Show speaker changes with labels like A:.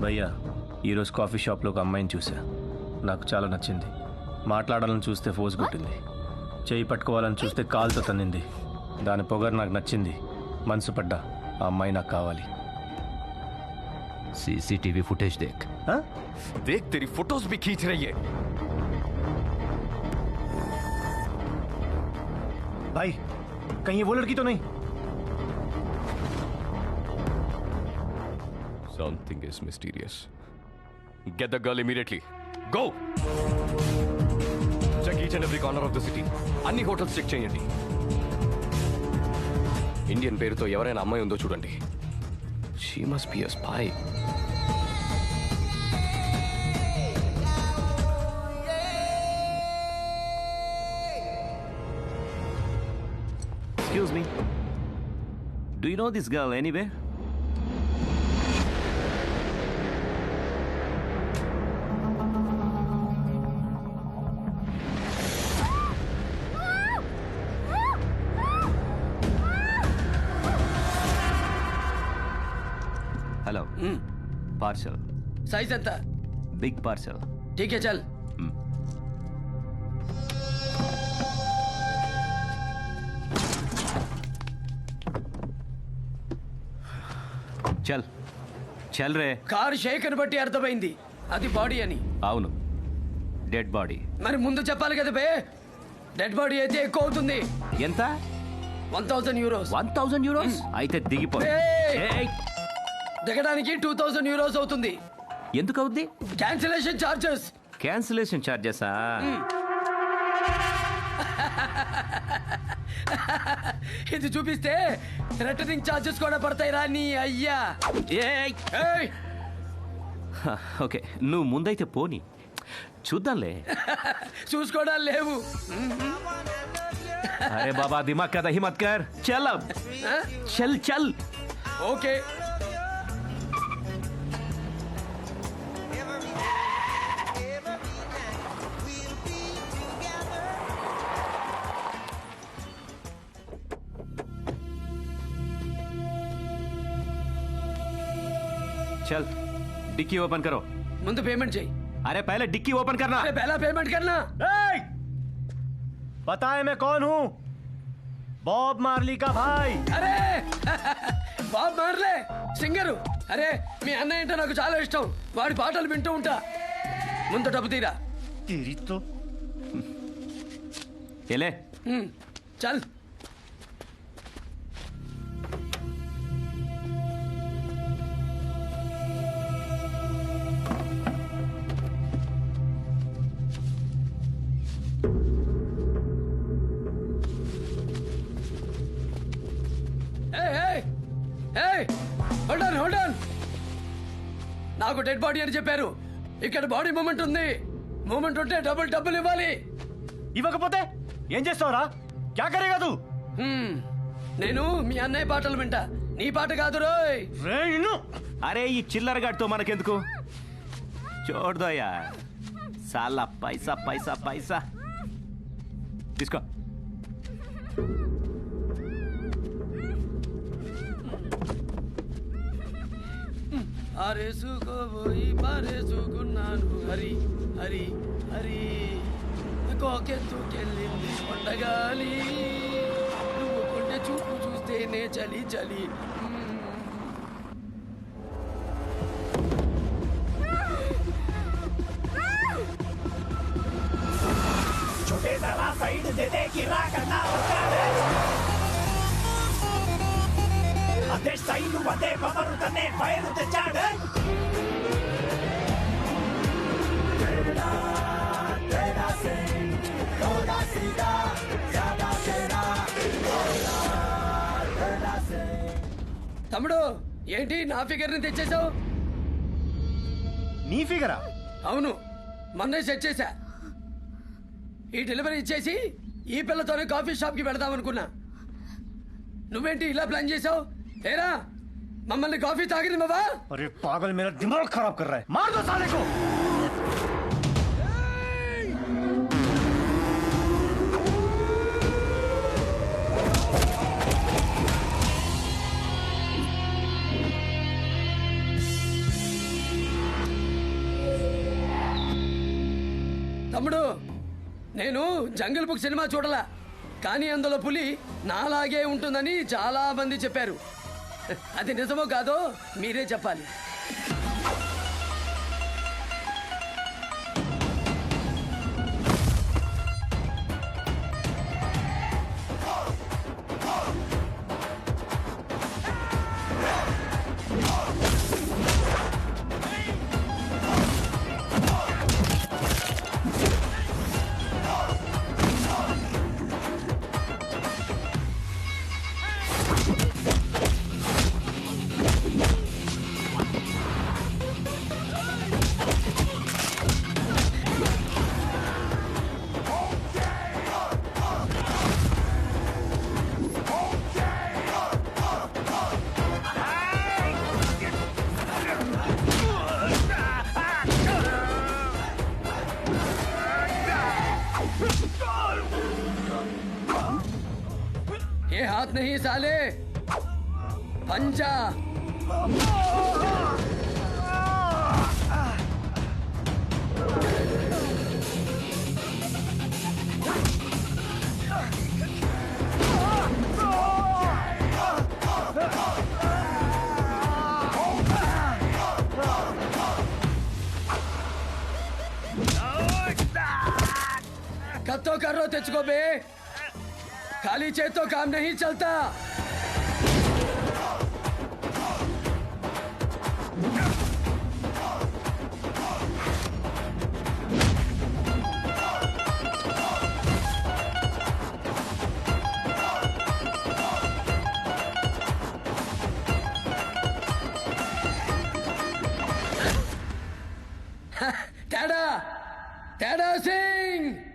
A: భయ్యా ఈరోజు కాఫీ షాప్లో ఒక అమ్మాయిని చూసా. నాకు చాలా నచ్చింది. మాట్లాడాలని చూస్తే ఫోర్స్ కొట్టింది. చేయి పట్టుకోవాలని చూస్తే కాలుతో తన్నింది. దాని పొగరు నాకు నచ్చింది. మనసు పడ్డా ఆ అమ్మాయి నాకు కావాలి.
B: सीसीटीवी फुटेज देख.
A: हाँ?
B: देख तेरी फोटोज भी खींच रही है.
A: भाई कहीं ये वो लड़की तो नहीं?
B: Something is mysterious. Get the girl immediately. Go. Check each and every corner of the city. అన్ని హోటల్స్ చెక్ చేయండి. ఇండియన్ పేరుతో ఎవరైనా అమ్మాయి ఉందో చూడండి. She must be a spy.
C: Excuse me. Do you know this girl anywhere? Hello. Parcel.
D: Size ఎంత?
C: Big parcel.
D: ठीक है चल.
C: చల్ చల్ రే.
D: కారు షేక్ అని బట్టి అర్థమైంది అది బాడీ అని.
C: అవును, డెడ్ బాడీ.
D: మరి ముందు చెప్పాలి కదా బే. డెడ్ బాడీ అయితే ఎక్కువ అవుతుంది.
C: ఎంత?
D: 1000 euros.
C: 1000 euros? అయితే దిగిపో.
D: ఏయ్! దిగడానికి 2000 euros అవుతుంది.
C: ఎందుకు అవుద్ది?
D: Cancellation charges.
C: క్యాన్సిలేషన్ చార్జెసా?
D: ఇది చూపిస్తే రిటర్నింగ్ చార్జెస్ కూడా పడతాయి రా నీ అయ్యా. ఏయ్!
C: ఓకే, నువ్వు ముందైతే పోనీ, చూద్దాంలే.
D: చూసుకోవడాలు లేవు.
C: అరే బాబా, దిమాగ్ కదా హిమ్మత్ కర్. చల్ అబ్, చల్ చల్.
D: ఓకే.
C: चल डिक्की ओपन करो.
D: ముందు పేమెంట్ చేయి.
C: अरे पहले डिक्की ओपन करना.
D: अरे पहला पेमेंट करना.
A: पता है मैं कौन हूँ? बॉब मार्ली का भाई.
D: అరే బాబ్ మార్లే సింగరు. అరే మీ అన్నయ్య అంటే నాకు చాలా ఇష్టం. వాడి పాటలు వింటూ ఉంటా. ముందు డబ్బు తీరా.
A: तेरी तो
C: ये ले.
D: చల్. Hold on. నాకు డెడ్ బాడీ అని చెప్పారు. ఇక్కడ బాడీ మూమెంట్ ఉంది. మూమెంట్ ఉంటే డబ్బులు ఇవ్వాలి.
A: ఇవ్వకపోతే ఏం చేస్తావురా? క్యా కరేగా తూ?
D: నేను మీ అన్నయ్య పాటలు వింటా. నీ పాట కాదు రోయ్.
C: అరే ఈ చిల్లర గడితో మనకెందుకు? చూడదో యార్, సాలా పైసా పైసా పైసా. తీసుకో.
D: ఆరేసుకోబోయి పారేసుకున్నాను హరి హరి హరి. కోకెత్తుకెళ్ళింది కొండగాలి. నువ్వు కొండె చూపు చూస్తేనే చలి చలి.
E: అదే సైలు అదే పవరు తనే ఫైర్ తెచ్చాడు.
D: తమ్ముడు ఏంటి నా ఫిగర్ ని తెచ్చేసావు?
A: నీ ఫిగరా?
D: అవును, మొన్నే సెట్ చేశా. ఈ డెలివరీ ఇచ్చేసి ఈ పిల్లతోనే కాఫీ షాప్ కి పెడదాం అనుకున్నా. నువ్వేంటి ఇలా ప్లాన్ చేసావు? ఏరా మమ్మల్ని కాఫీ తాగినివ్వవా?
A: अरे पागल, मेरा दिमाग खराब कर रहा है. मार दो साले को.
D: తమ్ముడు, నేను జంగిల్ బుక్ సినిమా చూడలా, కానీ అందులో పులి నాలాగే ఉంటుందని చాలా మంది చెప్పారు. అది నిజమో కాదో మీరే చెప్పాలి. ये हाथ नहीं साले, पंजा। कत्तो कर रो तेचको बे, खाली चेतो काम नहीं चलता। टेढ़ा टेढ़ा सिंह।